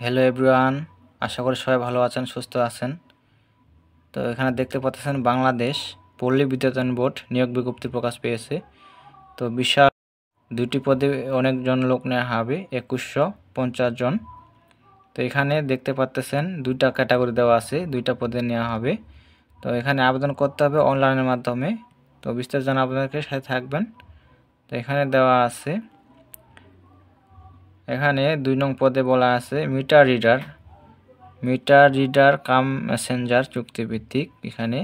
Hello everyone, আশা করি সবাই ভালো আছেন, সুস্থ আছেন। তো এখানে দেখতে পাচ্ছেন বাংলাদেশ পল্লী বিদ্যুতায়ন বোর্ড নিয়োগ বিজ্ঞপ্তি প্রকাশ পেয়েছে। তো বিশাল 2টি পদে অনেকজন লোক নেওয়া হবে, 2150 জন। তো এখানে দেখতে পাচ্ছেন 2টা ক্যাটাগরি দেওয়া আছে, 2টা পদে নেওয়া হবে। তো এখানে আবেদন করতে হবে অনলাইনের মাধ্যমে। তো বিস্তারিত জানা আপনাদের সাথে থাকবেন। তো এখানে দেওয়া আছে, এখানে 2 নং পদে বলা আছে মিটার রিডার কাম মেসেঞ্জার চুক্তিভিত্তিক। এখানে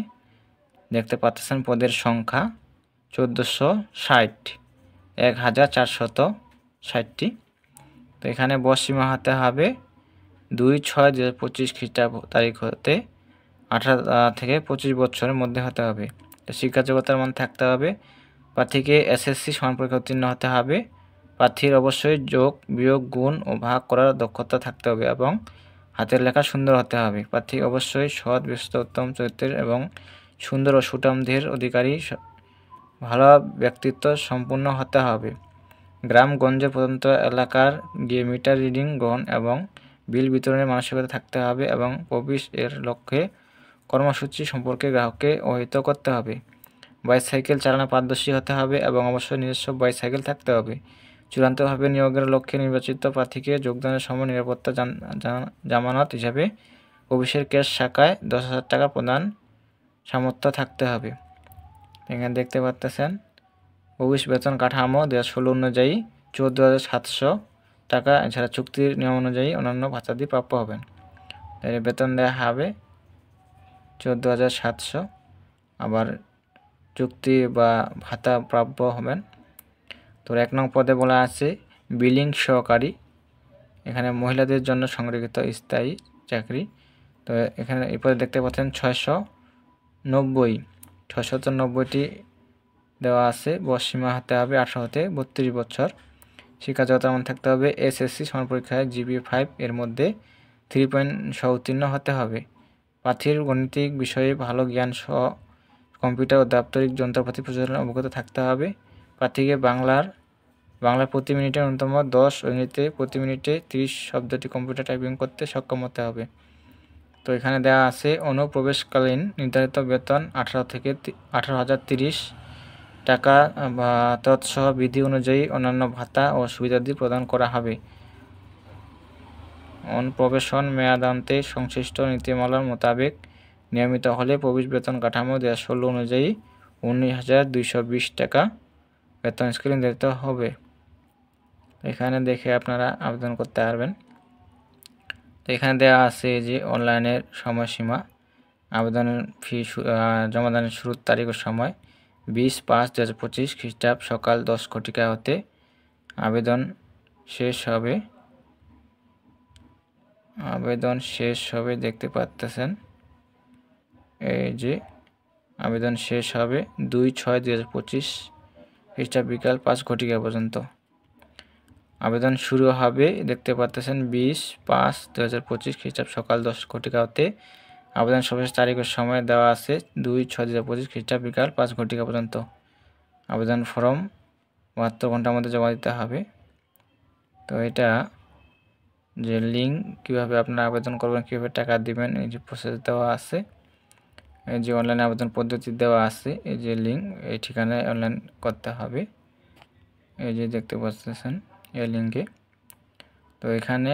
দেখতে পাচ্ছেন পদের সংখ্যা 1460, 1460টি। তো এখানে বয়সসীমা হতে হবে 2/6/2025 খ্রিস্টাব্দ তারিখ হতে 18 থেকে 25 বছরের মধ্যে হতে হবে। তো শিক্ষা যোগ্যতার মান থাকতে হবে, প্রার্থীকে এসএসসি সমান পরীক্ষা উত্তীর্ণ হতে হবে। প্রার্থীর অবশ্যই যোগ বিয়োগ গুণ ও ভাগ করার দক্ষতা থাকতে হবে এবং হাতের লেখা সুন্দর হতে হবে। প্রার্থী অবশ্যই সৎ, বিশ্বস্ত, উত্তম চরিত্রের এবং সুন্দর ও সুঠাম দেহের অধিকারী, ভালো ব্যক্তিত্ব সম্পূর্ণ হতে হবে। গ্রামগঞ্জের প্রত্যন্ত এলাকার গিয়ে মিটার রিডিং গ্রহণ এবং বিল বিতরণের মানসিকতা থাকতে হবে এবং প্রবেশ এর লক্ষ্যে কর্মসূচি সম্পর্কে গ্রাহককে অবহিত করতে হবে। বাইসাইকেল চালানো পারদর্শী হতে হবে এবং অবশ্যই নিজস্ব বাইসাইকেল থাকতে হবে। চূড়ান্তভাবে নিয়োগের লক্ষ্যে নির্বাচিত প্রার্থীকে যোগদানের সময় নিরাপত্তা জামানত হিসাবে প্রবেশের ক্যাশ শাখায় 10,000 টাকা প্রদান সামর্থ্য থাকতে হবে। এখানে দেখতে পাচ্ছেন প্রবেশ বেতন কাঠামো 2016 অনুযায়ী 14,700 টাকা। এছাড়া চুক্তির নিয়ম অনুযায়ী অন্যান্য ভাতাদি প্রাপ্য হবেন। বেতন দেওয়া হবে 14,700, আবার চুক্তি বা ভাতা প্রাপ্য হবেন। তো 1 নং পদে বলা আছে বিলিং সহকারী। এখানে মহিলাদের জন্য সংরক্ষিত স্থায়ী চাকরি। তো এখানে এই পদে দেখতে পাচ্ছেন 690টি দেওয়া আছে। বয়সসীমা হতে হবে 18 হতে 32 বছর। শিক্ষা যোগ্যতার মান থাকতে হবে এসএসসি সমান পরীক্ষায় GPA-5 এর মধ্যে 3 পয়েন্ট সহ উত্তীর্ণ হতে হবে। প্রার্থীর গণিতিক বিষয়ে ভালো জ্ঞান সহ কম্পিউটার ও দাপ্তরিক যন্ত্রপাতি পরিচালনার অভিজ্ঞতা থাকতে হবে। প্রার্থীকে বাংলা প্রতি মিনিটে ন্যূনতম 10 ও ইংরেজিতে প্রতি মিনিটে 30 শব্দটি কম্পিউটার টাইপিং করতে সক্ষম হতে হবে। তো এখানে দেওয়া আছে অনুপ্রবেশকালীন নির্ধারিত বেতন 18,030 টাকা বা তৎসহ বিধি অনুযায়ী অন্যান্য ভাতা ও সুবিধাদি প্রদান করা হবে। অনুপ্রবেশন মেয়াদান্তে সংশ্লিষ্ট নীতিমালার মোতাবেক নিয়মিত হলে প্রবেশ বেতন কাঠামো 2016 অনুযায়ী 19,220 টাকা বেতন স্কেল নির্ধারিত হবে। এখানে দেখে আপনারা আবেদন করতে পারবেন। তো এখানে দেওয়া আছে যে অনলাইনের সময়সীমা, আবেদনের ফি জমাদানের শুরুর তারিখ ও সময় 20/5/2025 খ্রিস্টাব্দ সকাল 10 ঘটিকা হতে আবেদন শেষ হবে। দেখতে পাচ্ছেন এই যে আবেদন শেষ হবে 2/6/2025 খ্রিস্টাব্দ বিকাল 5 ঘটিকা পর্যন্ত। আবেদন শুরু হবে দেখতে পাচ্ছেন 20/5/2025 খ্রিস্টাব্দ সকাল 10 ঘটিকা হতে। আবেদন সর্বশেষ তারিখের সময় দেওয়া আছে 2/6/2025 খ্রিস্টাব্দ বিকাল 5 ঘটিকা পর্যন্ত। আবেদন ফর্ম 72 ঘন্টার মধ্যে জমা দিতে হবে। তো এটা যে লিঙ্ক কীভাবে আপনারা আবেদন করবেন, কীভাবে টাকা দিবেন, এই যে প্রসেস দেওয়া আছে, এই যে অনলাইন আবেদন পদ্ধতি দেওয়া আছে, এই যে লিঙ্ক, এই ঠিকানায় অনলাইন করতে হবে। এই যে দেখতে পাচ্ছেন এই লিঙ্কে। তো এখানে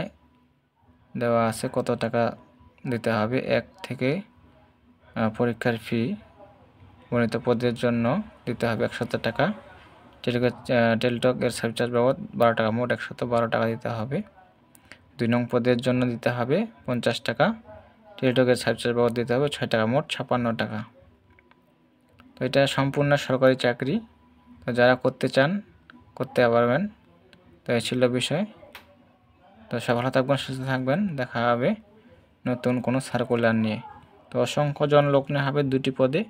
দেওয়া আছে কত টাকা দিতে হবে। 1 থেকে পরীক্ষার ফি গণিত পদের জন্য দিতে হবে 170 টাকা। টেলিটক এর সার্ভিস চার্জ বাবদ 12 টাকা, মোট 112 টাকা দিতে হবে। 2 নং পদের জন্য দিতে হবে 50 টাকা। টেলিটকের সার্ভিস চার্জ বাবদ দিতে হবে 6 টাকা, মোট 56 টাকা। তো এটা সম্পূর্ণ সরকারি চাকরি। তো যারা করতে চান করতে পারবেন। তো এই ছিল বিষয়। তো সব ভালো থাকবেন, সুস্থ থাকবেন। দেখা হবে নতুন কোনো সার্কুলার নিয়ে। তো অসংখ্য জন লোক নেওয়া হবে 2টি পদে।